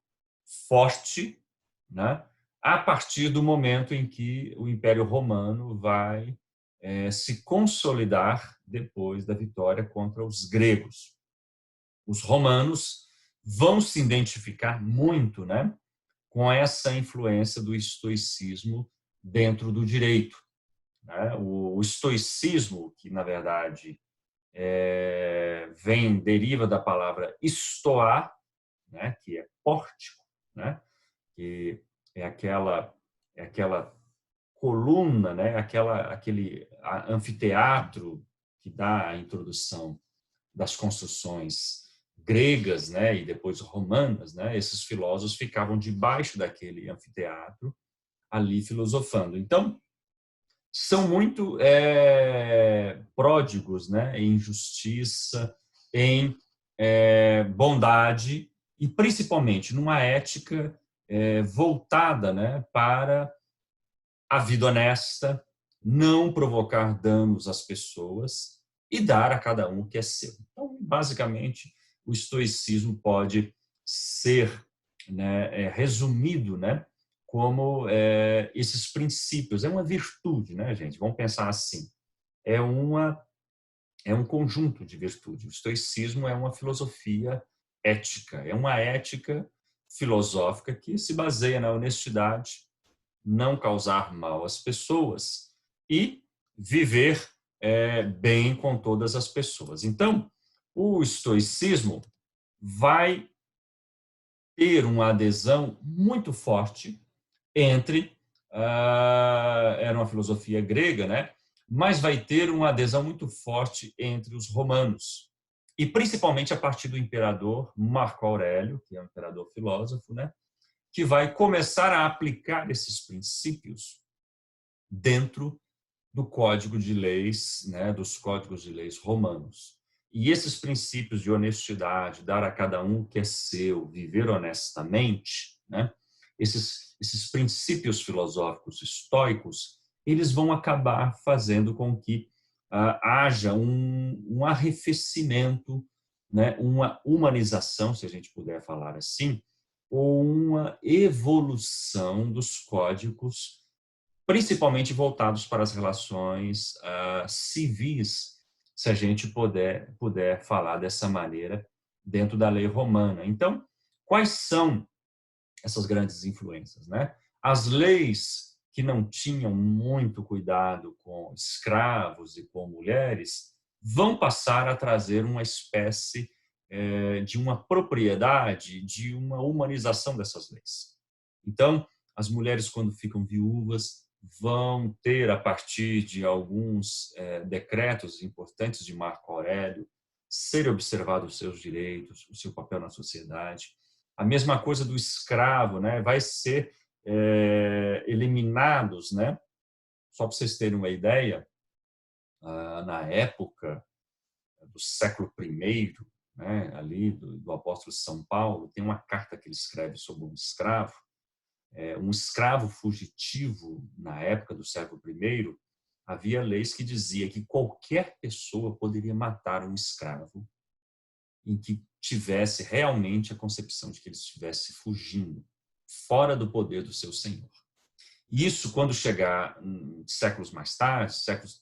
forte, né, a partir do momento em que o Império Romano vai se consolidar depois da vitória contra os gregos. os romanos vão se identificar muito, né, com essa influência do estoicismo dentro do direito, né? O estoicismo, que na verdade deriva da palavra estoar, né, que é pórtico, né, que é aquela coluna, né, aquele anfiteatro que dá a introdução das construções gregas, né, e depois romanas, né, esses filósofos ficavam debaixo daquele anfiteatro ali filosofando. Então, são muito pródigos, né, em justiça, em bondade e principalmente numa ética voltada, né, para a vida honesta, não provocar danos às pessoas e dar a cada um o que é seu. Então, basicamente, o estoicismo pode ser, né, resumido, né, como esses princípios. É uma virtude, né, gente? Vamos pensar assim. É um conjunto de virtudes. O estoicismo é uma filosofia ética, é uma ética filosófica que se baseia na honestidade, não causar mal às pessoas e viver bem com todas as pessoas. Então, o estoicismo vai ter uma adesão muito forte era uma filosofia grega, né? Mas vai ter uma adesão muito forte entre os romanos, e principalmente a partir do imperador Marco Aurélio, que é um imperador filósofo, né? Que vai começar a aplicar esses princípios dentro do Código de Leis, né, dos Códigos de Leis romanos. E esses princípios de honestidade, dar a cada um o que é seu, viver honestamente, né, esses princípios filosóficos estoicos, eles vão acabar fazendo com que haja um arrefecimento, né, uma humanização, se a gente puder falar assim, ou uma evolução dos códigos, principalmente voltados para as relações civis, se a gente puder falar dessa maneira, dentro da lei romana. Então, quais são essas grandes influências, né? As leis que não tinham muito cuidado com escravos e com mulheres vão passar a trazer uma espécie de uma propriedade, de uma humanização dessas leis. Então, as mulheres, quando ficam viúvas, vão ter, a partir de alguns decretos importantes de Marco Aurélio, ser observados os seus direitos, o seu papel na sociedade. A mesma coisa do escravo, né? Vai ser eliminados, né? Só para vocês terem uma ideia, na época do século I, né? Ali do apóstolo São Paulo, tem uma carta que ele escreve sobre um escravo fugitivo. Na época do século I, havia leis que dizia que qualquer pessoa poderia matar um escravo em que tivesse realmente a concepção de que ele estivesse fugindo, fora do poder do seu senhor. Isso, quando chegar séculos mais tarde, séculos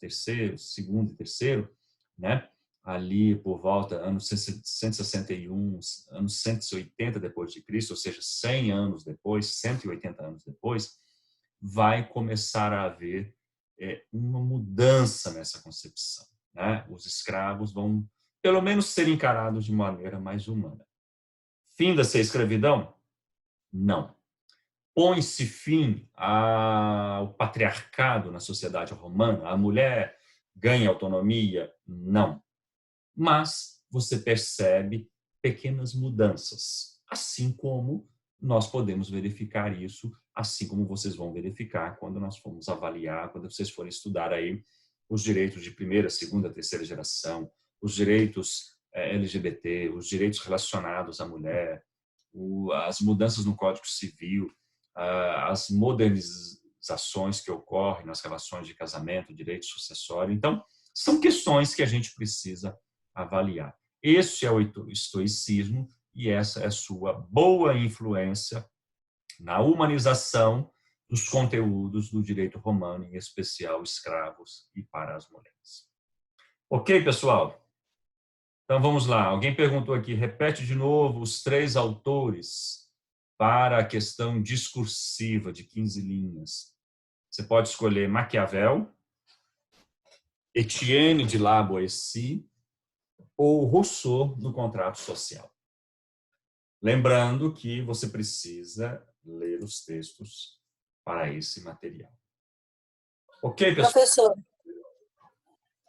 segundo e terceiro, né, ali por volta anos 161, anos 180 depois de Cristo, ou seja, 100 anos depois, 180 anos depois, vai começar a haver uma mudança nessa concepção, né? Os escravos vão, pelo menos, ser encarados de maneira mais humana. Finda-se a escravidão? Não. Põe-se fim ao patriarcado na sociedade romana? A mulher ganha autonomia? Não. Mas você percebe pequenas mudanças, assim como nós podemos verificar isso, assim como vocês vão verificar quando nós formos avaliar, quando vocês forem estudar aí os direitos de primeira, segunda, terceira geração, os direitos LGBT, os direitos relacionados à mulher, as mudanças no Código Civil, as modernizações que ocorrem nas relações de casamento, direito sucessório. Então, são questões que a gente precisa avaliar. Este é o estoicismo e essa é a sua boa influência na humanização dos conteúdos do direito romano, em especial escravos e para as mulheres. Ok, pessoal? Então vamos lá. Alguém perguntou aqui, repete de novo os 3 autores para a questão discursiva de 15 linhas. Você pode escolher Maquiavel, Etienne de La Boétie ou Rousseau no Contrato Social. Lembrando que você precisa ler os textos para esse material. Ok, pessoal? Professor,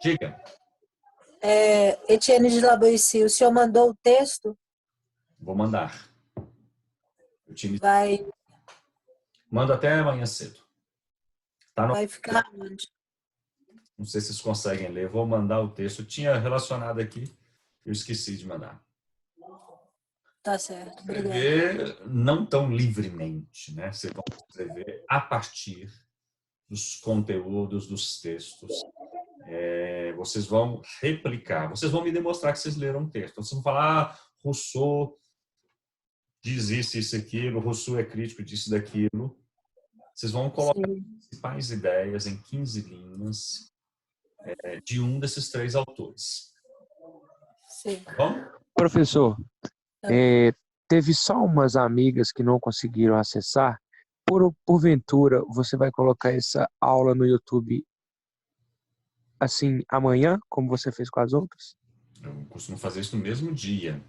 Diga. Etienne de La Boétie, o senhor mandou o texto? Vou mandar. Vai Mando até amanhã cedo. Tá no... Vai ficar onde? Não sei se vocês conseguem ler. Vou mandar o texto. Eu tinha relacionado aqui. Eu esqueci de mandar. Tá certo, obrigada. Escrever não tão livremente, né? Vocês vão escrever a partir dos conteúdos, dos textos. Vocês vão replicar. Vocês vão me demonstrar que vocês leram o texto. Vocês vão falar, Rousseau diz isso, aquilo. Rousseau é crítico disso, daquilo. Vocês vão colocar as principais ideias em 15 linhas de um desses 3 autores. Sim. Tá bom? Professor, teve só umas amigas que não conseguiram acessar. Porventura, você vai colocar essa aula no YouTube assim amanhã, como você fez com as outras? Eu costumo fazer isso no mesmo dia.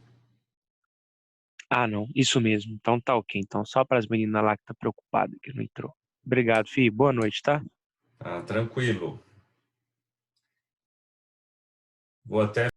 Ah, não, isso mesmo. Então tá ok. Então só para as meninas lá que tá preocupada que não entrou. Obrigado, Fih. Boa noite, tá? Tranquilo. Vou até